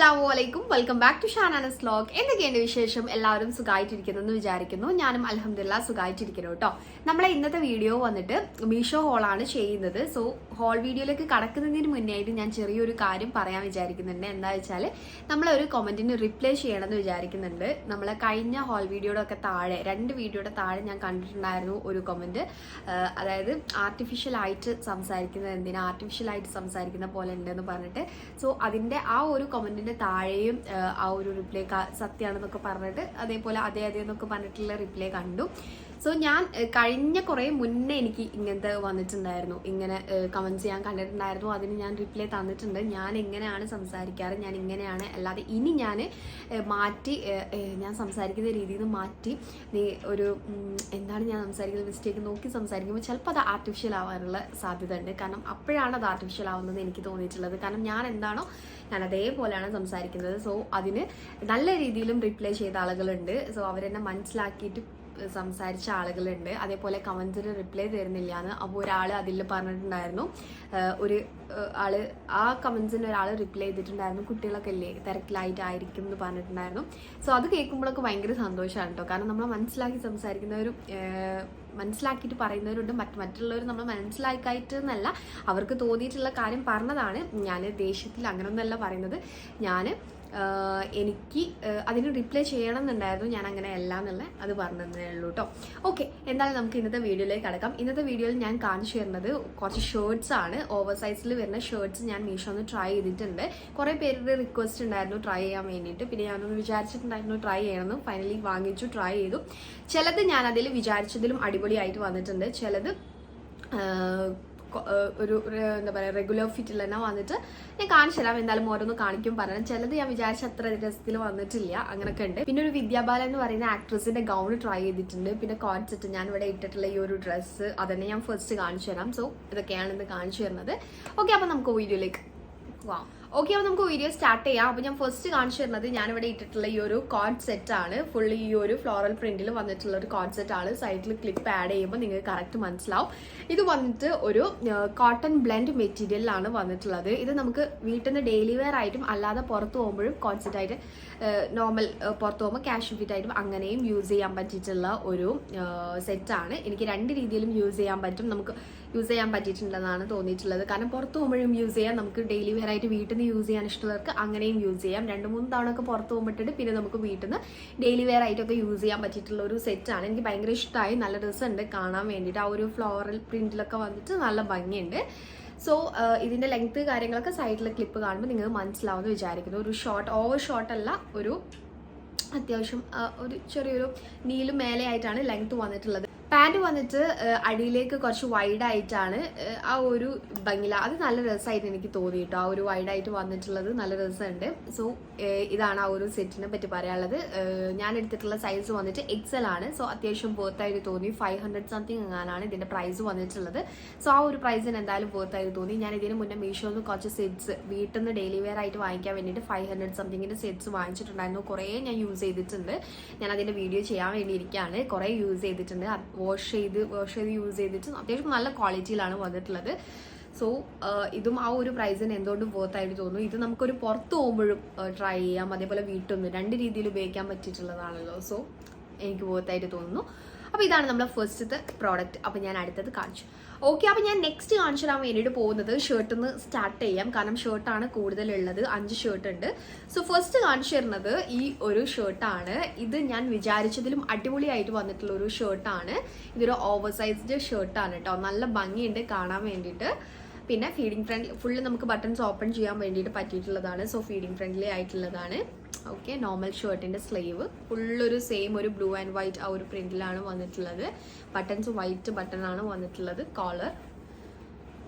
Assalamualaikum. Welcome back to Shana's vlog. എന്തൊക്കെയുണ്ട് വിശേഷം? എല്ലാവരും സുഖമായിട്ടിരിക്കുന്നെന്ന് വിചാരിക്കുന്നു. ഞാനും അൽഹംദുലില്ലാഹ് സുഖമായിട്ടിരിക്കുന്നു കേട്ടോ. നമ്മളെ ഇന്നത്തെ വീഡിയോ വന്നിട്ട് മീഷോ ഹോളാണ് ചെയ്യുന്നത്. സോ ഹോൾ വീഡിയോയിലേക്ക് കടക്കുന്നതിന് മുന്നേ ആയിട്ട് ഞാൻ ചെറിയൊരു കാര്യം പറയാൻ വിചാരിക്കുന്നുണ്ട്. എന്താ വെച്ചാൽ നമ്മളൊരു കമന്റിന് റിപ്ലൈ ചെയ്യണമെന്ന് വിചാരിക്കുന്നുണ്ട്. നമ്മളെ കഴിഞ്ഞ ഹോൾ വീഡിയോയുടെ ഒക്കെ താഴെ 2 വീഡിയോയുടെ താഴെ ഞാൻ കണ്ടിട്ടുണ്ടായിരുന്നു ഒരു കമന്റ്. അതായത് ആർട്ടിഫിഷ്യൽ ആയിട്ട് സംസാരിക്കുന്നത് എന്തിനാ, ആർട്ടിഫിഷ്യൽ ആയിട്ട് സംസാരിക്കുന്ന പോലെ ഉണ്ടെന്ന് പറഞ്ഞിട്ട്. സോ അതിന്റെ ആ ഒരു കമന്റിന്റെ താഴെയും ആ ഒരു റിപ്ലൈ സത്യമാണെന്നൊക്കെ പറഞ്ഞിട്ട് അതേപോലെ അതെ എന്നൊക്കെ പറഞ്ഞിട്ടുള്ള റിപ്ലൈ കണ്ടു. സോ ഞാൻ കഴിഞ്ഞ കുറേ മുന്നേ എനിക്ക് ഇങ്ങനത്തെ വന്നിട്ടുണ്ടായിരുന്നു, ഇങ്ങനെ കമന്റ്സ് ഞാൻ കണ്ടിട്ടുണ്ടായിരുന്നു. അതിന് ഞാൻ റിപ്ലൈ തന്നിട്ടുണ്ട്. ഞാൻ എങ്ങനെയാണ് സംസാരിക്കാറ്, ഞാൻ ഇങ്ങനെയാണ്, അല്ലാതെ ഇനി ഞാൻ മാറ്റി ഞാൻ സംസാരിക്കുന്ന രീതിയിൽ നിന്ന് മാറ്റി ഒരു എന്താണ് ഞാൻ സംസാരിക്കുന്നത് മിസ്റ്റേക്ക് നോക്കി സംസാരിക്കുമ്പോൾ ചിലപ്പോൾ അത് ആർട്ടിഫിഷ്യൽ ആവാനുള്ള സാധ്യത ഉണ്ട്. കാരണം അപ്പോഴാണ് അത് ആർട്ടിഫിഷ്യൽ ആവുന്നത് എനിക്ക് തോന്നിയിട്ടുള്ളത്. കാരണം ഞാൻ എന്താണോ ഞാൻ അതേപോലെയാണ് സംസാരിക്കുന്നത്. സോ അതിന് നല്ല രീതിയിലും റിപ്ലൈ ചെയ്ത ആളുകളുണ്ട്. സോ അവരെന്നെ മനസ്സിലാക്കിയിട്ട് സംസാരിച്ച ആളുകളുണ്ട്. അതേപോലെ കമന്റ്സിന് റിപ്ലൈ തരുന്നില്ല എന്ന് അപ്പോൾ ഒരാൾ അതിൽ പറഞ്ഞിട്ടുണ്ടായിരുന്നു. ഒരു ആള് ആ കമന്റ്സിന് ഒരാൾ റിപ്ലൈ ചെയ്തിട്ടുണ്ടായിരുന്നു, കുട്ടികളൊക്കെ അല്ലേ തിരക്കിലായിട്ടായിരിക്കും എന്ന് പറഞ്ഞിട്ടുണ്ടായിരുന്നു. സോ അത് കേൾക്കുമ്പോഴൊക്കെ ഭയങ്കര സന്തോഷമാണ് കേട്ടോ. കാരണം നമ്മൾ മനസ്സിലാക്കി സംസാരിക്കുന്നവരും മനസ്സിലാക്കിയിട്ട് പറയുന്നവരുണ്ട്, മറ്റുള്ളവർ നമ്മൾ മനസ്സിലാക്കായിട്ട് എന്നല്ല, അവർക്ക് തോന്നിയിട്ടുള്ള കാര്യം പറഞ്ഞതാണ്. ഞാൻ ദേഷ്യത്തിൽ അങ്ങനെയൊന്നല്ല പറയുന്നത്. എനിക്ക് അതിന് റിപ്ലൈ ചെയ്യണം എന്നുണ്ടായിരുന്നു, ഞാൻ അങ്ങനെ അല്ല എന്നുള്ള അത് പറഞ്ഞതേ ഉള്ളൂ കേട്ടോ. ഓക്കെ, എന്തായാലും നമുക്ക് ഇന്നത്തെ വീഡിയോയിലേക്ക് കടക്കാം. ഇന്നത്തെ വീഡിയോയിൽ ഞാൻ കാണിച്ചു തരുന്നത് കുറച്ച് ഷർട്ട്സ് ആണ്. ഓവർ സൈസിൽ വരുന്ന ഷർട്ട്സ് ഞാൻ മീഷോന്ന് ട്രൈ ചെയ്തിട്ടുണ്ട്. കുറേ പേരുടെ റിക്വസ്റ്റ് ഉണ്ടായിരുന്നു ട്രൈ ചെയ്യാൻ വേണ്ടിയിട്ട്. പിന്നെ ഞാനൊന്ന് വിചാരിച്ചിട്ടുണ്ടായിരുന്നു ട്രൈ ചെയ്യണമെന്ന്. ഫൈനലി വാങ്ങിച്ചു, ട്രൈ ചെയ്തു. ചിലത് ഞാൻ അതിൽ വിചാരിച്ചതിലും അടിപൊളിയായിട്ട് വന്നിട്ടുണ്ട്. ചിലത് ഒരു എന്താ പറയുക റെഗുലർ ഫിറ്റിൽ തന്നെ വന്നിട്ട് ഞാൻ കാണിച്ചു തരാം. എന്തായാലും ഓരോന്ന് കാണിക്കും പറയാം. ചിലത് ഞാൻ വിചാരിച്ച അത്ര രസത്തിൽ വന്നിട്ടില്ല, അങ്ങനെയൊക്കെ ഉണ്ട്. പിന്നെ ഒരു വിദ്യാബാലൻ എന്ന് പറയുന്ന ആക്ട്രസിന്റെ ഗൗൺ ട്രൈ ചെയ്തിട്ടുണ്ട്. പിന്നെ കോഡ് സെറ്റ്, ഞാൻ ഇവിടെ ഇട്ടിട്ടുള്ള ഈ ഒരു ഡ്രസ്സ് അതന്നെ ഞാൻ ഫസ്റ്റ് കാണിച്ചു തരാം. സോ ഇതൊക്കെയാണ് ഇന്ന് കാണിച്ചു തരുന്നത്. ഓക്കെ, അപ്പൊ നമുക്ക് വീഡിയോയിലേക്ക് പോവാം. ഓക്കെ, അപ്പോൾ നമുക്ക് വീഡിയോ സ്റ്റാർട്ട് ചെയ്യാം. അപ്പോൾ ഞാൻ ഫസ്റ്റ് കാണിച്ചു തരുന്നത് ഞാനിവിടെ ഇട്ടിട്ടുള്ള ഈ ഒരു കോഡ് സെറ്റ് ആണ്. ഫുള്ളി ഈ ഒരു ഫ്ലോറൽ പ്രിന്റിൽ വന്നിട്ടുള്ള ഒരു കോഡ് സെറ്റ് ആണ്. സൈഡിൽ ക്ലിപ്പ് ആഡ് ചെയ്യുമ്പോൾ നിങ്ങൾക്ക് കറക്റ്റ് മനസ്സിലാവും. ഇത് വന്നിട്ട് ഒരു കോട്ടൺ ബ്ലെൻഡ് മെറ്റീരിയലാണ് വന്നിട്ടുള്ളത്. ഇത് നമുക്ക് വീട്ടിൽ നിന്ന് ഡെയിലി വെയർ ആയിട്ടും അല്ലാതെ പുറത്ത് പോകുമ്പോഴും കോഡ് സെറ്റ് ആയിട്ട് നോർമൽ പുറത്ത് പോകുമ്പോൾ ക്യാഷ് ഫിറ്റ് ആയിട്ടും അങ്ങനെയും യൂസ് ചെയ്യാൻ പറ്റിയിട്ടുള്ള ഒരു സെറ്റാണ്. എനിക്ക് 2 രീതിയിലും യൂസ് ചെയ്യാൻ പറ്റും. നമുക്ക് യൂസ് ചെയ്യാൻ പറ്റിയിട്ടുണ്ടെന്നാണ് തോന്നിയിട്ടുള്ളത്. കാരണം പുറത്ത് പോകുമ്പോഴും യൂസ് ചെയ്യാം, നമുക്ക് ഡെയിലി വെയർ ആയിട്ട് വീട്ടിൽ നിന്ന് യൂസ് ചെയ്യാൻ ഇഷ്ടമുള്ളവർക്ക് അങ്ങനെയും യൂസ് ചെയ്യാം. 2-3 തവണ ഒക്കെ പുറത്ത് പോകുമ്പോഴത്തേക്ക് പിന്നെ നമുക്ക് വീട്ടിൽ നിന്ന് ഡെയിലി വെയർ ആയിട്ടൊക്കെ യൂസ് ചെയ്യാൻ പറ്റിയിട്ടുള്ള ഒരു സെറ്റാണ്. എനിക്ക് ഭയങ്കര ഇഷ്ടമായി, നല്ല രസമുണ്ട് കാണാൻ വേണ്ടിയിട്ട്. ആ ഒരു ഫ്ലോറൽ പ്രിന്റിലൊക്കെ വന്നിട്ട് നല്ല ഭംഗിയുണ്ട്. സോ ഇതിന്റെ ലെങ്ത് കാര്യങ്ങളൊക്കെ സൈഡിൽ ക്ലിപ്പ് കാണുമ്പോൾ നിങ്ങൾക്ക് മനസ്സിലാവുമെന്ന് വിചാരിക്കുന്നു. ഒരു ഓവർ ഷോർട്ട് അല്ല, ഒരു അത്യാവശ്യം ഒരു ചെറിയൊരു നീലും മേലെ ആയിട്ടാണ് ലെങ്ത് വന്നിട്ടുള്ളത്. പാൻറ് വന്നിട്ട് അടിയിലേക്ക് കുറച്ച് വൈഡായിട്ടാണ് ആ ഒരു ഭംഗില. അത് നല്ല രസമായിട്ട് എനിക്ക് തോന്നി കേട്ടോ. ആ ഒരു വൈഡായിട്ട് വന്നിട്ടുള്ളത് നല്ല രസമുണ്ട്. സോ ഇതാണ് ആ ഒരു സെറ്റിനെ പറ്റി പറയാനുള്ളത്. ഞാൻ എടുത്തിട്ടുള്ള സൈസ് വന്നിട്ട് XL ആണ്. സോ അത്യാവശ്യം വേർത്തായിട്ട് തോന്നി. 500 സംതിങ് എങ്ങാനാണ് ഇതിന്റെ പ്രൈസ് വന്നിട്ടുള്ളത്. സോ ആ ഒരു പ്രൈസിന് എന്തായാലും വേർത്തായിട്ട് തോന്നി. ഞാൻ ഇതിന് മുന്നേ മീഷോന്ന് കുറച്ച് സെറ്റ്സ് വീട്ടിൽ നിന്ന് ഡെയിലി വെയർ ആയിട്ട് വാങ്ങിക്കാൻ വേണ്ടിയിട്ട് 500 സംതിങ്ങിന്റെ സെറ്റ്സ് വാങ്ങിച്ചിട്ടുണ്ടായിരുന്നു. കുറേ ഞാൻ യൂസ് ചെയ്തിട്ടുണ്ട്. ഞാൻ അതിന്റെ വീഡിയോ ചെയ്യാൻ വേണ്ടി ഇരിക്കുകയാണ്. കുറേ യൂസ് ചെയ്തിട്ടുണ്ട്. വാഷ് ചെയ്ത് യൂസ് ചെയ്തിട്ട് അത്യാവശ്യം നല്ല ക്വാളിറ്റിയിലാണ് വന്നിട്ടുള്ളത്. സോ ഇതും ആ ഒരു പ്രൈസിന് എന്തുകൊണ്ടും വേർത്തായിട്ട് തോന്നുന്നു. ഇത് നമുക്കൊരു പുറത്ത് പോകുമ്പോഴും ട്രൈ ചെയ്യാം, അതേപോലെ വീട്ടിൽ നിന്ന് 2 രീതിയിൽ ഉപയോഗിക്കാൻ പറ്റിയിട്ടുള്ളതാണല്ലോ. സോ എനിക്ക് വേർത്തായിട്ട് തോന്നുന്നു. അപ്പോൾ ഇതാണ് നമ്മുടെ ഫസ്റ്റത്തെ പ്രോഡക്റ്റ്. അപ്പോൾ ഞാൻ അടുത്തത് കാണിച്ചു. ഓക്കെ, അപ്പോൾ ഞാൻ നെക്സ്റ്റ് കാണിച്ചു തരാൻ വേണ്ടിയിട്ട് പോകുന്നത് ഷർട്ടിൽ നിന്ന് സ്റ്റാർട്ട് ചെയ്യാം. കാരണം ഷർട്ടാണ് കൂടുതലുള്ളത്. 5 ഷർട്ട് ഉണ്ട്. സോ ഫസ്റ്റ് കാണിച്ചു തരുന്നത് ഈ ഒരു ഷർട്ടാണ്. ഇത് ഞാൻ വിചാരിച്ചതിലും അടിപൊളിയായിട്ട് വന്നിട്ടുള്ള ഒരു ഷർട്ടാണ്. ഇതൊരു ഓവർ സൈസ്ഡ് ഷർട്ടാണ് കേട്ടോ. നല്ല ഭംഗിയുണ്ട് കാണാൻ വേണ്ടിയിട്ട്. പിന്നെ ഫീഡിങ് ഫ്രണ്ട്ലി, ഫുള്ള് നമുക്ക് ബട്ടൺസ് ഓപ്പൺ ചെയ്യാൻ വേണ്ടിയിട്ട് പറ്റിയിട്ടുള്ളതാണ്. സോ ഫീഡിങ് ഫ്രണ്ട്ലി ആയിട്ടുള്ളതാണ്. ഓക്കെ, നോർമൽ ഷർട്ടിന്റെ സ്ലീവ് ഫുള്ളൊരു സെയിം ഒരു ബ്ലൂ ആൻഡ് വൈറ്റ് ആ ഒരു പ്രിന്റിലാണ് വന്നിട്ടുള്ളത്. ബട്ടൺസ് വൈറ്റ് ബട്ടൺ ആണ് വന്നിട്ടുള്ളത്. Collar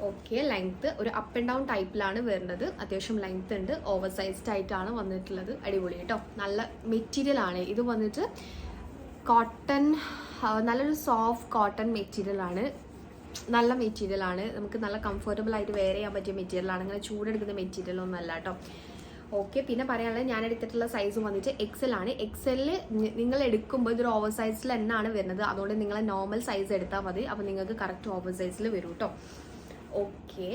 okay. ലെങ്ത് ഒരു അപ്പ് ആൻഡ് ഡൗൺ ടൈപ്പിലാണ് വരുന്നത്. അത്യാവശ്യം ലെങ്ത് ഉണ്ട്. ഓവർ സൈസ്ഡ് ആയിട്ടാണ് വന്നിട്ടുള്ളത്. അടിപൊളി കേട്ടോ. നല്ല മെറ്റീരിയൽ ആണ്. ഇത് വന്നിട്ട് കോട്ടൺ, നല്ലൊരു സോഫ്റ്റ് കോട്ടൺ മെറ്റീരിയൽ ആണ്. നല്ല മെറ്റീരിയൽ ആണ്. നമുക്ക് നല്ല കംഫർട്ടബിൾ ആയിട്ട് വെയർ ചെയ്യാൻ പറ്റിയ മെറ്റീരിയൽ ആണ്. അങ്ങനെ ചൂടെടുക്കുന്ന മെറ്റീരിയൽ ഒന്നും അല്ല കേട്ടോ. ഓക്കെ, പിന്നെ പറയാനുള്ളത് ഞാൻ എടുത്തിട്ടുള്ള സൈസ് വന്നിട്ട് XL ആണ്. XL നിങ്ങൾ എടുക്കുമ്പോൾ ഇതൊരു ഓവർ സൈസിൽ തന്നെയാണ് വരുന്നത്. അതുകൊണ്ട് നിങ്ങൾ നോർമൽ സൈസ് എടുത്താൽ മതി. അപ്പോൾ നിങ്ങൾക്ക് കറക്റ്റ് ഓവർ സൈസിൽ വരും കേട്ടോ. ഓക്കെ,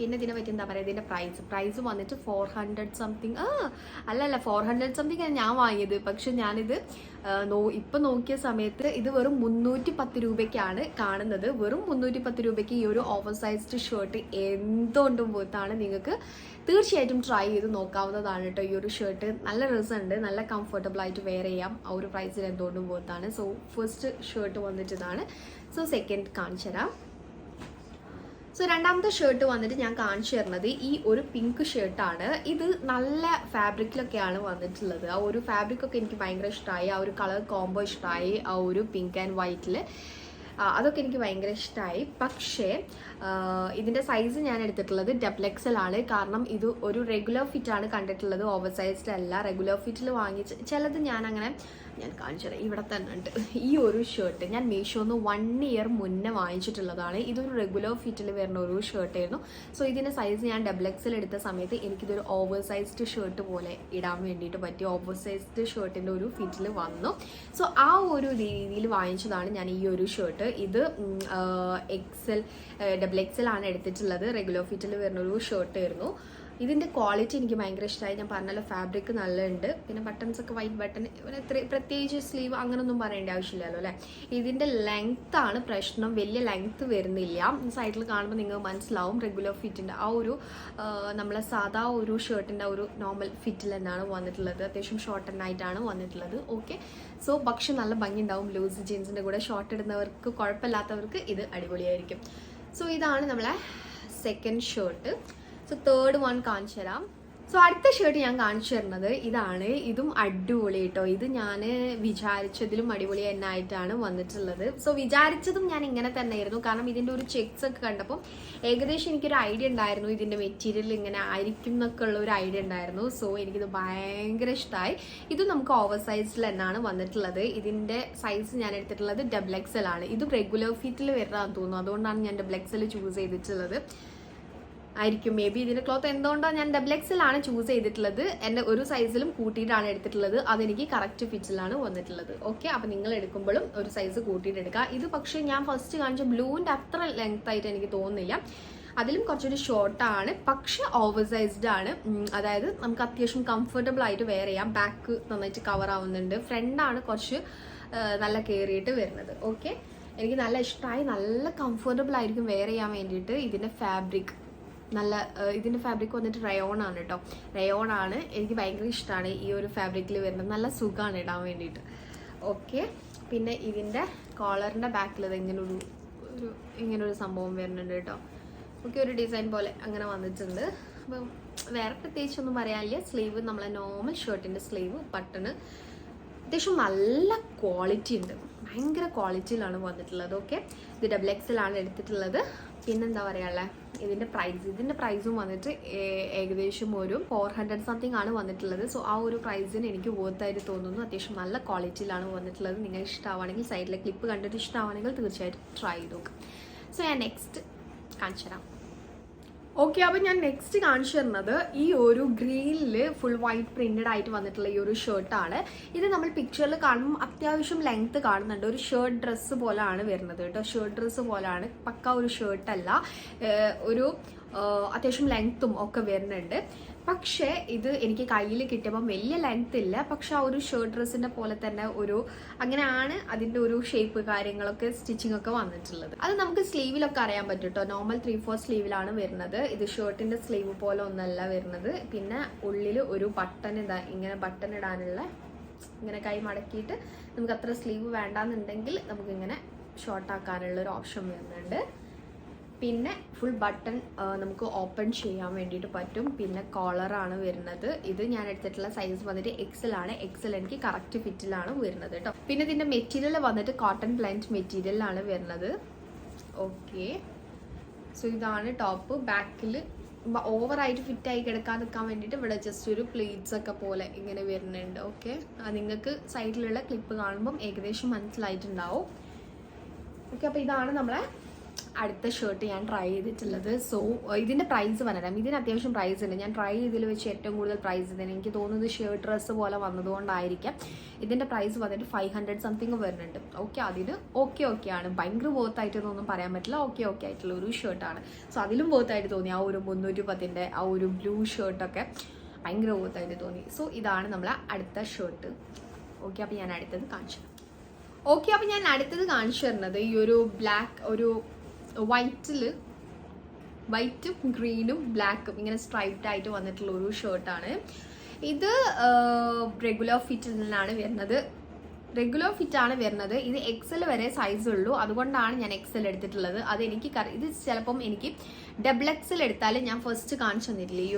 പിന്നെ ഇതിനെ പറ്റി എന്താ പറയുക, ഇതിൻ്റെ പ്രൈസ് വന്നിട്ട് 400 സംതിങ്, അല്ലല്ല 400 സംതിങ് ഞാൻ വാങ്ങിയത്. പക്ഷെ ഞാനിത് ഇപ്പം നോക്കിയ സമയത്ത് ഇത് വെറും 310 രൂപയ്ക്കാണ് കാണുന്നത്. വെറും 310 രൂപയ്ക്ക് ഈ ഒരു ഓവർ സൈസ്ഡ് ഷർട്ട് എന്തുകൊണ്ടും പോത്താണ്. നിങ്ങൾക്ക് തീർച്ചയായിട്ടും ട്രൈ ചെയ്ത് നോക്കാവുന്നതാണ് കേട്ടോ. ഈ ഒരു ഷർട്ട് നല്ല രസമുണ്ട്, നല്ല കംഫർട്ടബിൾ ആയിട്ട് വെയർ ചെയ്യാം. ആ ഒരു പ്രൈസിൽ എന്തുകൊണ്ടും പോത്താണ്. സോ ഫസ്റ്റ് ഷർട്ട് വന്നിട്ട് ഇതാണ്. സോ സെക്കൻഡ് കാണിച്ചു തരാം. സോ രണ്ടാമത്തെ ഷർട്ട് വന്നിട്ട് ഞാൻ കാണിച്ചു തരുന്നത് ഈ ഒരു പിങ്ക് ഷർട്ടാണ്. ഇത് നല്ല ഫാബ്രിക്കിലൊക്കെയാണ് വന്നിട്ടുള്ളത്. ആ ഒരു ഫാബ്രിക്കൊക്കെ എനിക്ക് ഭയങ്കര ഇഷ്ടമായി. ആ ഒരു കളർ കോംബോ ഇഷ്ടമായി. ആ ഒരു പിങ്ക് ആൻഡ് വൈറ്റിൽ അതൊക്കെ എനിക്ക് ഭയങ്കര ഇഷ്ടമായി. പക്ഷേ ഇതിൻ്റെ സൈസ് ഞാൻ എടുത്തിട്ടുള്ളത് XXL ആണ്. കാരണം ഇത് ഒരു റെഗുലർ ഫിറ്റാണ് കണ്ടിട്ടുള്ളത്, ഓവർ സൈസ്ഡ് അല്ല. റെഗുലർ ഫിറ്റിൽ വാങ്ങിച്ച് ചിലത് ഞാൻ കാണിച്ചു തരാം. ഇവിടെ തന്നെ ഉണ്ട് ഈ ഒരു ഷർട്ട്. ഞാൻ മീഷോന്ന് 1 ഇയർ മുന്നേ വാങ്ങിച്ചിട്ടുള്ളതാണ്. ഇതൊരു റെഗുലർ ഫിറ്റിൽ വരുന്ന ഒരു ഷർട്ടായിരുന്നു. സോ ഇതിൻ്റെ സൈസ് ഞാൻ XXL എടുത്ത സമയത്ത് എനിക്കിതൊരു ഓവർ സൈസ്ഡ് ഷർട്ട് പോലെ ഇടാൻ വേണ്ടിയിട്ട് പറ്റി. ഓവർ സൈസ്ഡ് ഷർട്ടിൻ്റെ ഒരു ഫിറ്റിൽ വന്നു. സോ ആ ഒരു രീതിയിൽ വാങ്ങിച്ചതാണ് ഞാൻ ഈ ഒരു ഷർട്ട്. ഇത് XXL ആണ് എടുത്തിട്ടുള്ളത്. റെഗുലർ ഫിറ്റിൽ വരുന്ന ഒരു ഷർട്ട് ആയിരുന്നു. ഇതിൻ്റെ ക്വാളിറ്റി എനിക്ക് ഭയങ്കര ഇഷ്ടമായി. ഞാൻ പറഞ്ഞല്ലോ ഫാബ്രിക് നല്ലുണ്ട്. പിന്നെ ബട്ടൺസ് ഒക്കെ വൈറ്റ് ബട്ടൺ, പ്രത്യേകിച്ച് സ്ലീവ് അങ്ങനൊന്നും പറയേണ്ട ആവശ്യമില്ലല്ലോ അല്ലേ. ഇതിൻ്റെ ലെങ്ത് ആണ് പ്രശ്നം. വലിയ ലെങ്ത് വരുന്നില്ല. സൈഡിൽ കാണുമ്പോൾ നിങ്ങൾക്ക് മനസ്സിലാവും. റെഗുലർ ഫിറ്റിൻ്റെ ആ ഒരു നമ്മളെ സാധാ ഒരു ഷർട്ടിൻ്റെ ഒരു നോർമൽ ഫിറ്റിൽ തന്നെയാണ് വന്നിട്ടുള്ളത്. അത്യാവശ്യം ഷോർട്ട് ആയിട്ടാണ് വന്നിട്ടുള്ളത്. ഓക്കെ, സോ പക്ഷെ നല്ല ഭംഗി ഉണ്ടാവും. ലൂസ് ജീൻസിൻ്റെ കൂടെ ഷോർട്ട് ഇടുന്നവർക്ക്, കുഴപ്പമില്ലാത്തവർക്ക് ഇത് അടിപൊളിയായിരിക്കും. സോ ഇതാണ് നമ്മളെ second shirt. So third one കാണിച്ചു തരാം. സോ അടുത്ത ഷർട്ട് ഞാൻ കാണിച്ചു തരുന്നത് ഇതാണ്. ഇതും അടിപൊളി കേട്ടോ. ഇത് ഞാൻ വിചാരിച്ചതിലും അടിപൊളി തന്നെ ആയിട്ടാണ് വന്നിട്ടുള്ളത്. സോ വിചാരിച്ചതും ഞാൻ ഇങ്ങനെ തന്നെ ആയിരുന്നു. കാരണം ഇതിൻ്റെ ഒരു ചെക്സ് ഒക്കെ കണ്ടപ്പോൾ ഏകദേശം എനിക്കൊരു ഐഡിയ ഉണ്ടായിരുന്നു ഇതിൻ്റെ മെറ്റീരിയൽ ഇങ്ങനെ ആയിരിക്കും എന്നൊക്കെ ഉള്ള ഒരു ഐഡിയ ഉണ്ടായിരുന്നു. സോ എനിക്കിത് ഭയങ്കര ഇഷ്ടമായി. ഇത് നമുക്ക് ഓവർ സൈസിൽ തന്നെയാണ് വന്നിട്ടുള്ളത്. ഇതിൻ്റെ സൈസ് ഞാൻ എടുത്തിട്ടുള്ളത് XXL ആണ്. ഇതും റെഗുലർ ഫിറ്റിൽ വരാമെന്ന് തോന്നുന്നു. അതുകൊണ്ടാണ് ഞാൻ XXL ചൂസ് ചെയ്തിട്ടുള്ളത് ആയിരിക്കും. മേ ബി ഇതിൻ്റെ ക്ലോത്ത് എന്തുകൊണ്ടാണ് ഞാൻ XXL ആണ് ചൂസ് ചെയ്തിട്ടുള്ളത്. എൻ്റെ ഒരു സൈസിലും കൂട്ടിയിട്ടാണ് എടുത്തിട്ടുള്ളത്. അതെനിക്ക് കറക്റ്റ് ഫിറ്റിലാണ് വന്നിട്ടുള്ളത്. ഓക്കെ, അപ്പം നിങ്ങൾ എടുക്കുമ്പോഴും ഒരു സൈസ് കൂട്ടിയിട്ട് എടുക്കുക. ഇത് പക്ഷേ ഞാൻ ഫസ്റ്റ് കാണിച്ച ബ്ലൂവിൻ്റെ അത്ര ലെങ്ത് ആയിട്ട് എനിക്ക് തോന്നുന്നില്ല. അതിലും കുറച്ചൊരു ഷോർട്ടാണ്, പക്ഷെ ഓവർ സൈസ്ഡ് ആണ്. അതായത് നമുക്ക് അത്യാവശ്യം കംഫർട്ടബിൾ ആയിട്ട് വെയർ ചെയ്യാം. ബാക്ക് നന്നായിട്ട് കവർ ആവുന്നുണ്ട്. ഫ്രണ്ടാണ് കുറച്ച് നല്ല കയറിയിട്ട് വരുന്നത്. ഓക്കെ, എനിക്ക് നല്ല ഇഷ്ടമായി. നല്ല കംഫർട്ടബിൾ ആയിരിക്കും വെയർ ചെയ്യാൻ വേണ്ടിയിട്ട്. ഇതിൻ്റെ ഫാബ്രിക് വന്നിട്ട് റയോൺ ആണ് കേട്ടോ. റയോൺ ആണ്. എനിക്ക് ഭയങ്കര ഇഷ്ടമാണ് ഈ ഒരു ഫാബ്രിക്കിൽ വരുന്നത്. നല്ല സുഖമാണ് ഇടാൻ വേണ്ടിയിട്ട്. ഓക്കെ, പിന്നെ ഇതിൻ്റെ കോളറിൻ്റെ ബാക്കിൽ ഇത് ഇങ്ങനൊരു സംഭവം വരുന്നുണ്ട് കേട്ടോ. ഓക്കെ, ഒരു ഡിസൈൻ പോലെ അങ്ങനെ വന്നിട്ടുണ്ട്. അപ്പം വേറെ പ്രത്യേകിച്ചൊന്നും പറയാനില്ല. സ്ലീവ് നമ്മളെ നോർമൽ ഷർട്ടിൻ്റെ സ്ലീവ്, ബട്ടണ് അത്യാവശ്യം നല്ല ക്വാളിറ്റി ഉണ്ട്. ഭയങ്കര ക്വാളിറ്റിയിലാണ് വന്നിട്ടുള്ളത്. ഓക്കെ, ഇത് XXL ആണ് എടുത്തിട്ടുള്ളത്. പിന്നെന്താ പറയാനുള്ളത്, ഇതിൻ്റെ പ്രൈസും വന്നിട്ട് ഏകദേശം ഒരു 400 സംതിങ് ആണ് വന്നിട്ടുള്ളത്. സോ ആ ഒരു പ്രൈസിന് എനിക്ക് വർത്തായിട്ട് തോന്നുന്നു. അത്യാവശ്യം നല്ല ക്വാളിറ്റിയിലാണ് വന്നിട്ടുള്ളത്. നിങ്ങൾ ഇഷ്ടമാണെങ്കിൽ, സൈഡിലെ ക്ലിപ്പ് കണ്ടിട്ട് ഇഷ്ടമാണെങ്കിൽ തീർച്ചയായിട്ടും ട്രൈ ചെയ്ത് നോക്കാം. സോ ഞാൻ നെക്സ്റ്റ് കാണിച്ചു തരാം. ഓക്കെ, അപ്പം ഞാൻ നെക്സ്റ്റ് കാണിച്ചു തരുന്നത് ഈ ഒരു ഗ്രീനിൽ ഫുൾ വൈറ്റ് പ്രിന്റഡ് ആയിട്ട് വന്നിട്ടുള്ള ഈ ഒരു ഷർട്ടാണ്. ഇത് നമ്മൾ പിക്ചറിൽ കാണുമ്പോൾ അത്യാവശ്യം ലെങ്ത് കാണുന്നുണ്ട്. ഒരു ഷർട്ട് ഡ്രസ്സ് പോലെയാണ് വരുന്നത് കേട്ടോ. ഷർട്ട് ഡ്രസ്സ് പോലെയാണ്, പക്ക ഒരു ഷർട്ടല്ല. ഒരു അത്യാവശ്യം ലെങ്ത്തും ഒക്കെ വരുന്നുണ്ട്. പക്ഷേ ഇത് എനിക്ക് കയ്യിൽ കിട്ടിയപ്പോൾ വലിയ ലെങ്ത് ഇല്ല. പക്ഷെ ആ ഒരു ഷർട്ട് ഡ്രസ്സിൻ്റെ പോലെ തന്നെ അങ്ങനെയാണ് അതിൻ്റെ ഒരു ഷേപ്പ് കാര്യങ്ങളൊക്കെ സ്റ്റിച്ചിങ് ഒക്കെ വന്നിട്ടുള്ളത്. അത് നമുക്ക് സ്ലീവിലൊക്കെ അറിയാൻ പറ്റും കേട്ടോ. നോർമൽ 3/4 സ്ലീവിലാണ് വരുന്നത്. ഇത് ഷർട്ടിൻ്റെ സ്ലീവ് പോലെ ഒന്നല്ല വരുന്നത്. പിന്നെ ഉള്ളിൽ ഒരു ബട്ടൺ ഇങ്ങനെ ബട്ടൺ ഇടാനുള്ള ഇങ്ങനെ കൈ മടക്കിയിട്ട് നമുക്ക് അത്ര സ്ലീവ് വേണ്ടാന്നുണ്ടെങ്കിൽ നമുക്കിങ്ങനെ ഷോർട്ടാക്കാനുള്ള ഒരു ഓപ്ഷൻ വരുന്നുണ്ട്. പിന്നെ ഫുൾ ബട്ടൺ നമുക്ക് ഓപ്പൺ ചെയ്യാൻ വേണ്ടിയിട്ട് പറ്റും. പിന്നെ കോളറാണ് വരുന്നത്. ഇത് ഞാൻ എടുത്തിട്ടുള്ള സൈസ് വന്നിട്ട് XL ആണ്. XL എനിക്ക് കറക്റ്റ് ഫിറ്റിലാണ് വരുന്നത് കേട്ടോ. പിന്നെ ഇതിൻ്റെ മെറ്റീരിയൽ വന്നിട്ട് കോട്ടൺ പ്ലാന്റ് മെറ്റീരിയലാണ് വരുന്നത്. ഓക്കെ, സോ ഇതാണ് ടോപ്പ്. ബാക്കിൽ ഓവറായിട്ട് ഫിറ്റായി കിടക്കാൻ നിൽക്കാൻ വേണ്ടിയിട്ട് ഇവിടെ ജസ്റ്റ് ഒരു പ്ലീറ്റ്സ് ഒക്കെ പോലെ ഇങ്ങനെ വരുന്നുണ്ട്. ഓക്കെ, നിങ്ങൾക്ക് സൈഡിലുള്ള ക്ലിപ്പ് കാണുമ്പം ഏകദേശം മനസ്സിലായിട്ടുണ്ടാവും. ഓക്കെ, അപ്പോൾ ഇതാണ് നമ്മളെ അടുത്ത ഷർട്ട് ഞാൻ ട്രൈ ചെയ്തിട്ടുള്ളത്. സോ ഇതിൻ്റെ പ്രൈസ് പറയാം. ഇതിന് അത്യാവശ്യം പ്രൈസ് ഉണ്ട്. ഞാൻ ട്രൈ ചെയ്തതിൽ വെച്ച് ഏറ്റവും കൂടുതൽ പ്രൈസ് ഇതിന് എനിക്ക് തോന്നുന്നത് ഷർട്ട് ഡ്രസ്സ് പോലെ വന്നതുകൊണ്ടായിരിക്കാം. ഇതിൻ്റെ പ്രൈസ് വന്നിട്ട് 500 സംതിങ് വരുന്നുണ്ട്. ഓക്കെ, അതിന് ഓക്കെ ആണ്. ഭയങ്കര വേർത്തായിട്ടൊന്നും പറയാൻ പറ്റില്ല. ഓക്കെ ആയിട്ടുള്ള ഒരു ഷർട്ടാണ്. സോ അതിലും വേർത്തായിട്ട് തോന്നി. ആ ഒരു 310 ആ ഒരു ബ്ലൂ ഷർട്ടൊക്കെ ഭയങ്കര വേർത്തായിട്ട് തോന്നി. സോ ഇതാണ് നമ്മളെ അടുത്ത ഷർട്ട്. ഓക്കെ, അപ്പോൾ ഞാൻ അടുത്തത് കാണിച്ചു തരുന്നത് ഈ ഒരു ബ്ലാക്ക്, ഒരു വൈറ്റും ഗ്രീനും ബ്ലാക്കും ഇങ്ങനെ സ്ട്രൈപ്ഡ് ആയിട്ട് വന്നിട്ടുള്ള ഒരു ഷർട്ടാണ് ഇത്. റെഗുലർ ഫിറ്റിലാണ് വരുന്നത്. ഇത് XL വരെ സൈസ് ഉള്ളൂ. അതുകൊണ്ടാണ് ഞാൻ XL എടുത്തിട്ടുള്ളത്. അത് എനിക്ക് ഇത് ചിലപ്പം എനിക്ക് XXL എടുത്താൽ ഞാൻ ഫസ്റ്റ് കാണിച്ചു തന്നിട്ടില്ല ഈ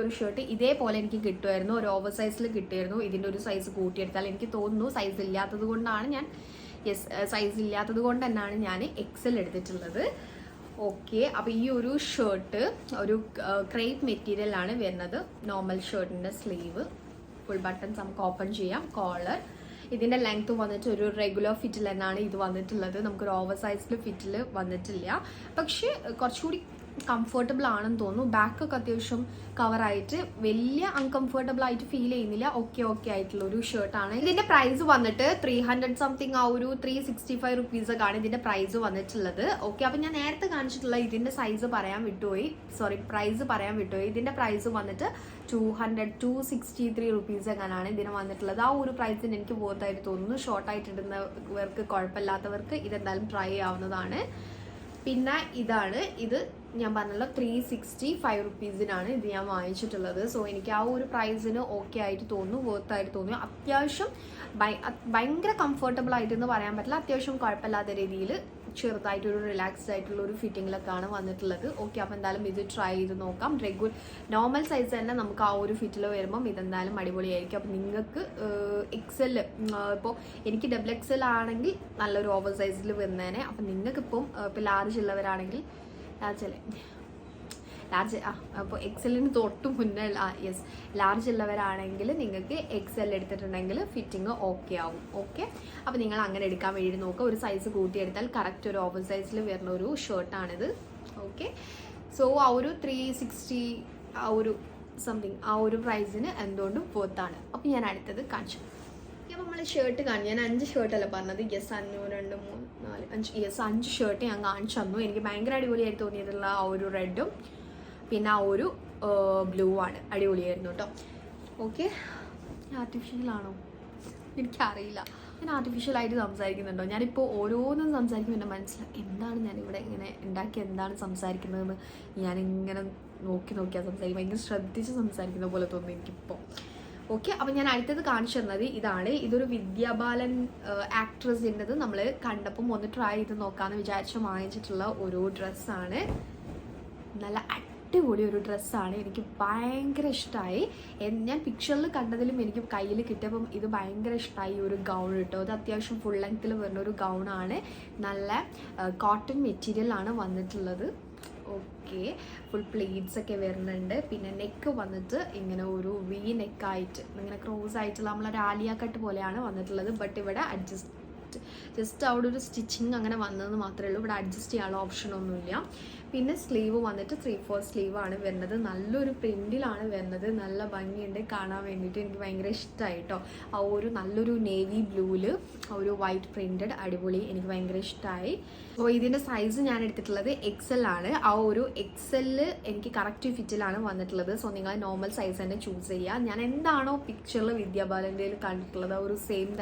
ഒരു ഷർട്ട് ഇതേപോലെ എനിക്ക് കിട്ടുമായിരുന്നു. ഒരു ഓവർ സൈസിൽ കിട്ടുമായിരുന്നു. ഇതിൻ്റെ ഒരു സൈസ് കൂട്ടിയെടുത്താൽ എനിക്ക് തോന്നുന്നു സൈസ് ഇല്ലാത്തത് കൊണ്ട് തന്നെയാണ് ഞാൻ XL എടുത്തിട്ടുള്ളത്. ഓക്കെ, അപ്പോൾ ഈ ഒരു ഷർട്ട് ഒരു ക്രേപ്പ് മെറ്റീരിയലാണ് വരുന്നത്. നോർമൽ ഷർട്ടിൻ്റെ സ്ലീവ്, ഫുൾ ബട്ടൺസ് നമുക്ക് ഓപ്പൺ ചെയ്യാം. കോളർ, ഇതിൻ്റെ ലെങ്ത് വന്നിട്ട് ഒരു റെഗുലർ ഫിറ്റിൽ തന്നെയാണ് ഇത് വന്നിട്ടുള്ളത്. നമുക്കൊരു ഓവർ സൈസിൽ ഫിറ്റിൽ വന്നിട്ടില്ല. പക്ഷേ കുറച്ചുകൂടി കംഫർട്ടബിൾ ആണെന്ന് തോന്നുന്നു. ബാക്കൊക്കെ അത്യാവശ്യം കവറായിട്ട് വലിയ അൺകംഫർട്ടബിൾ ആയിട്ട് ഫീൽ ചെയ്യുന്നില്ല. ഓക്കെ ആയിട്ടുള്ള ഒരു ഷർട്ടാണ്. ഇതിന്റെ പ്രൈസ് വന്നിട്ട് 300 സംതിങ്, ആ ഒരു 365 റുപ്പീസൊക്കെ ആണ് ഇതിന്റെ പ്രൈസ് വന്നിട്ടുള്ളത്. ഓക്കെ, അപ്പം ഞാൻ നേരത്തെ കാണിച്ചിട്ടുള്ള ഇതിന്റെ പ്രൈസ് പറയാൻ വിട്ടുപോയി. ഇതിന്റെ പ്രൈസ് വന്നിട്ട് 263 റുപ്പീസ് എങ്ങനെയാണ് ഇതിന് വന്നിട്ടുള്ളത്. ആ ഒരു പ്രൈസിന് എനിക്ക് ബോധായിട്ട് തോന്നുന്നു. ഷോർട്ടായിട്ട് ഇടുന്നവർക്ക്, കുഴപ്പമില്ലാത്തവർക്ക് ഇതെന്തായാലും ട്രൈ ചെയ്യാവുന്നതാണ്. പിന്നെ ഇത് ഞാൻ പറഞ്ഞല്ലോ 365 റുപ്പീസിനാണ് ഇത് ഞാൻ വാങ്ങിച്ചിട്ടുള്ളത്. സോ എനിക്ക് ആ ഒരു പ്രൈസിന് ഓക്കെ ആയിട്ട് തോന്നുന്നു, വേർത്തായിട്ട് തോന്നുന്നു. അത്യാവശ്യം ഭയങ്കര കംഫർട്ടബിൾ ആയിട്ടെന്ന് പറയാൻ പറ്റില്ല. അത്യാവശ്യം കുഴപ്പമില്ലാത്ത രീതിയിൽ ചെറുതായിട്ടൊരു റിലാക്സ്ഡ് ആയിട്ടുള്ള ഒരു ഫിറ്റിങ്ങിലൊക്കെയാണ് വന്നിട്ടുള്ളത്. ഓക്കെ, അപ്പോൾ എന്തായാലും ഇത് ട്രൈ ചെയ്ത് നോക്കാം. നോർമൽ സൈസ് തന്നെ നമുക്ക് ആ ഒരു ഫിറ്റിൽ വരുമ്പം ഇതെന്തായാലും അടിപൊളിയായിരിക്കും. അപ്പം നിങ്ങൾക്ക് XL, ഇപ്പോൾ എനിക്ക് XXL ആണെങ്കിൽ നല്ലൊരു ഓവർ സൈസിൽ വരുന്നതിനെ. അപ്പം നിങ്ങൾക്കിപ്പം ഇപ്പോൾ ലാർജ് ഉള്ളവരാണെങ്കിൽ അപ്പോൾ XL-ന് തൊട്ട് മുന്നേ ലാർജ് ഉള്ളവരാണെങ്കിൽ നിങ്ങൾക്ക് XL എടുത്തിട്ടുണ്ടെങ്കിൽ ഫിറ്റിങ് ഓക്കെ ആവും. ഓക്കെ, അപ്പോൾ നിങ്ങൾ അങ്ങനെ എടുക്കാൻ വേണ്ടി നോക്കുക. ഒരു സൈസ് കൂട്ടിയെടുത്താൽ കറക്റ്റ് ഒരു ഓവർ സൈസിൽ വരുന്ന ഒരു ഷർട്ടാണിത്. ഓക്കെ, സോ ആ ഒരു 360 ആ ഒരു പ്രൈസിന് എന്തുകൊണ്ടും പോത്താണ്. അപ്പോൾ ഞാൻ അടുത്തത് കാണിച്ചു. അപ്പോൾ നമ്മൾ ഷർട്ട് കാണിച്ചു. ഞാൻ 5 ഷർട്ടല്ല പറഞ്ഞത്. 1 2 3 4 5 5 ഷർട്ട് ഞാൻ കാണിച്ചു തന്നു. എനിക്ക് ഭയങ്കര അടിപൊളിയായിട്ട് തോന്നിയിട്ടുള്ള ആ ഒരു റെഡും പിന്നെ ആ ഒരു ബ്ലൂ ആണ്. അടിപൊളിയായിരുന്നു കേട്ടോ. ഓക്കെ, ആർട്ടിഫിഷ്യലാണോ എനിക്കറിയില്ല. ഞാൻ ആർട്ടിഫിഷ്യലായിട്ട് സംസാരിക്കുന്നുണ്ടോ? ഞാനിപ്പോൾ ഓരോന്നും സംസാരിക്കുമ്പോൾ എൻ്റെ മനസ്സിലായി എന്താണ് ഞാനിവിടെ ഇങ്ങനെ ഉണ്ടാക്കി എന്താണ് സംസാരിക്കുന്നതെന്ന് ഞാനിങ്ങനെ നോക്കിയാൽ സംസാരിക്കും. ഭയങ്കര ശ്രദ്ധിച്ച് സംസാരിക്കുന്ന പോലെ തോന്നുന്നു എനിക്കിപ്പോൾ. ഓക്കെ, അപ്പം ഞാൻ അടുത്തത് കാണിച്ചു തന്നത് ഇതാണ്. ഇതൊരു വിദ്യാബാലൻ ആക്ട്രസിൻ്റെത് നമ്മൾ കണ്ടപ്പം ഒന്ന് ട്രൈ ചെയ്ത് നോക്കാമെന്ന് വിചാരിച്ച് വാങ്ങിച്ചിട്ടുള്ള ഒരു ഡ്രസ്സാണ്. നല്ല അടിപൊളി ഒരു ഡ്രസ്സാണ്. എനിക്ക് ഭയങ്കര ഇഷ്ടമായി. ഞാൻ പിക്ചറിൽ കണ്ടതിലും എനിക്ക് കയ്യിൽ കിട്ടിയപ്പം ഇത് ഭയങ്കര ഇഷ്ടമായി. ഒരു ഗൗൺ കിട്ടും. അത് അത്യാവശ്യം ഫുൾ ലെങ്ത്തിൽ വരുന്ന ഒരു ഗൗണാണ്. നല്ല കോട്ടൺ മെറ്റീരിയലാണ് വന്നിട്ടുള്ളത്. ഓക്കെ, ഫുൾ പ്ലേറ്റ്സ് ഒക്കെ വരുന്നുണ്ട്. പിന്നെ നെക്ക് വന്നിട്ട് ഇങ്ങനെ ഒരു വി നെക്കായിട്ട് ഇങ്ങനെ ക്രോസ് ആയിട്ടുള്ള നമ്മളൊരു ആലിയ കട്ട് പോലെയാണ് വന്നിട്ടുള്ളത്. ബട്ട് ഇവിടെ ജസ്റ്റ് അവിടെ ഒരു സ്റ്റിച്ചിങ് അങ്ങനെ വന്നതെന്ന് മാത്രമേ ഉള്ളൂ. ഇവിടെ അഡ്ജസ്റ്റ് ചെയ്യാനുള്ള ഓപ്ഷനൊന്നുമില്ല. പിന്നെ സ്ലീവ് വന്നിട്ട് 3/4 സ്ലീവാണ് വരുന്നത്. നല്ലൊരു പ്രിൻറ്റിലാണ് വരുന്നത്. നല്ല ഭംഗിയുണ്ട് കാണാൻ വേണ്ടിയിട്ട്. എനിക്ക് ഭയങ്കര ഇഷ്ടമായി കേട്ടോ. ആ ഒരു നല്ലൊരു നേവി ബ്ലൂവിൽ ഒരു വൈറ്റ് പ്രിൻറ്റഡ് അടിപൊളി. എനിക്ക് ഭയങ്കര ഇഷ്ടമായി. അപ്പോൾ ഇതിൻ്റെ സൈസ് ഞാൻ എടുത്തിട്ടുള്ളത് XL ആണ്. ആ ഒരു XL എനിക്ക് കറക്റ്റ് ഫിറ്റിലാണ് വന്നിട്ടുള്ളത്. സോ നിങ്ങൾ നോർമൽ സൈസ് തന്നെ ചൂസ് ചെയ്യുക. ഞാൻ എന്താണോ പിക്ചറിൽ വിദ്യാബാലൻ്റെ കണ്ടിട്ടുള്ളത് ആ ഒരു സെയിം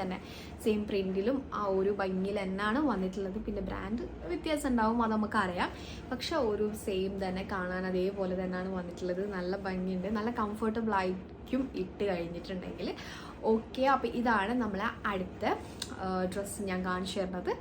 പ്രിൻറ്റിലും ആ ഒരു ഭംഗിയിൽ തന്നെയാണ് വന്നിട്ടുള്ളത്. പിന്നെ ബ്രാൻഡ് വ്യത്യാസം ഉണ്ടാവും, അത് നമുക്കറിയാം. പക്ഷെ ഒരു സെയിം തന്നെ കാണാൻ അതേപോലെ തന്നെയാണ് വന്നിട്ടുള്ളത്. നല്ല ഭംഗിയുണ്ട്, നല്ല കംഫർട്ടബിൾ ആയിരിക്കും ഇട്ട് കഴിഞ്ഞിട്ടുണ്ടെങ്കിൽ. ഓക്കെ, അപ്പോൾ ഇതാണ് നമ്മളെ അടുത്ത ഡ്രസ്സ് ഞാൻ കാണിച്ചു തരുന്നത്.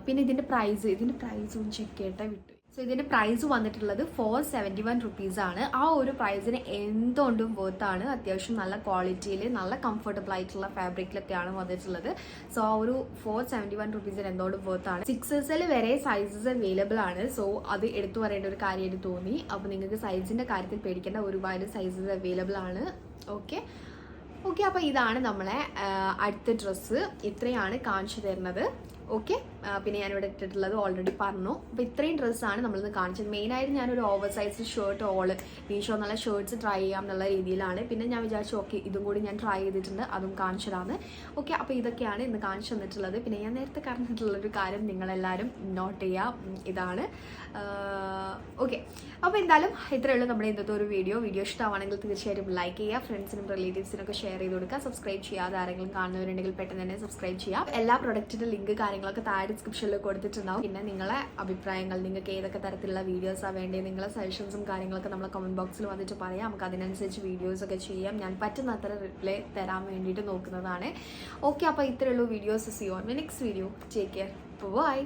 പിന്നെ ഇതിൻ്റെ പ്രൈസും ചെക്ക് ചെയ്തിട്ട് വിട്ടു. സോ ഇതിൻ്റെ പ്രൈസ് വന്നിട്ടുള്ളത് 471 റുപ്പീസാണ്. ആ ഒരു പ്രൈസിന് എന്തുകൊണ്ടും വർത്താണ്. അത്യാവശ്യം നല്ല ക്വാളിറ്റിയിൽ നല്ല കംഫർട്ടബിൾ ആയിട്ടുള്ള ഫാബ്രിക്കിലൊക്കെയാണ് വന്നിട്ടുള്ളത്. സോ ആ ഒരു 471 റുപ്പീസിന് എന്തുകൊണ്ടും വർത്താണ്. 6XL വരെ സൈസസ് അവൈലബിൾ ആണ്. സോ അത് എടുത്തു പറയേണ്ട ഒരു കാര്യമായിട്ട് തോന്നി. അപ്പോൾ നിങ്ങൾക്ക് സൈസിൻ്റെ കാര്യത്തിൽ പേടിക്കേണ്ട, ഒരുപാട് സൈസസ് അവൈലബിൾ ആണ്. ഓക്കെ, അപ്പോൾ ഇതാണ് നമ്മളെ അടുത്ത ഡ്രസ്സ്. ഇത്രയാണ് കാണിച്ചു തരുന്നത്. ഓക്കെ. പിന്നെ ഞാനിവിടെ ഇട്ടിട്ടുള്ളത് ഓൾറെഡി പറഞ്ഞു. അപ്പോൾ ഇത്രയും ഡ്രസ്സാണ് നമ്മളിന്ന് കാണിച്ചത്. മെയിനായിട്ട് ഞാനൊരു ഓവർ സൈസ് ഷർട്ട് ഓള് മീഷോ എന്നുള്ള ഷർട്ട്സ് ട്രൈ ചെയ്യാം എന്നുള്ള രീതിയിലാണ്. പിന്നെ ഞാൻ വിചാരിച്ചു ഓക്കെ ഇതും കൂടി ഞാൻ ട്രൈ ചെയ്തിട്ടുണ്ട്, അതും കാണിച്ചതാണ്. ഓക്കെ, അപ്പോൾ ഇതൊക്കെയാണ് ഇന്ന് കാണിച്ചു തന്നിട്ടുള്ളത്. പിന്നെ ഞാൻ നേരത്തെ പറഞ്ഞിട്ടുള്ളൊരു കാര്യം നിങ്ങളെല്ലാവരും നോട്ട് ചെയ്യുക, ഇതാണ്. ഓക്കെ, അപ്പോൾ എന്തായാലും ഇത്രയേ ഉള്ളൂ നമ്മുടെ ഇന്നത്തെ ഒരു വീഡിയോ ഇഷ്ടമാണെങ്കിൽ തീർച്ചയായിട്ടും ലൈക്ക് ചെയ്യുക, ഫ്രണ്ട്സിനും റിലേറ്റീവ്സിനൊക്കെ ഷെയർ ചെയ്ത് കൊടുക്കുക. സബ്സ്ക്രൈബ് ചെയ്യാതെ ആരെങ്കിലും കാണുന്നവരുണ്ടെങ്കിൽ പെട്ടെന്ന് തന്നെ സബ്സ്ക്രൈബ് ചെയ്യാം. എല്ലാ പ്രൊഡക്റ്റിൻ്റെ ലിങ്ക് കാര്യങ്ങളൊക്കെ താഴെ ഡിസ്ക്രിപ്ഷനിൽ കൊടുത്തിട്ടുണ്ടാവും. പിന്നെ നിങ്ങളെ അഭിപ്രായങ്ങൾ, നിങ്ങൾക്ക് ഏതൊക്കെ തരത്തിലുള്ള വീഡിയോസാണ് വേണ്ടത്, നിങ്ങളെ സജഷൻസും കാര്യങ്ങളൊക്കെ നമ്മളെ കമൻറ്റ് ബോക്സിൽ വന്നിട്ട് പറയാം. നമുക്ക് അതിനനുസരിച്ച് വീഡിയോസൊക്കെ ചെയ്യാം. ഞാൻ പറ്റുന്നത്ര റിപ്ലൈ തരാൻ വേണ്ടിയിട്ട് നോക്കുന്നതാണ്. ഓക്കെ, അപ്പോൾ ഇത്രയേ ഉള്ളൂ videos. See you on the next video. Take care. By.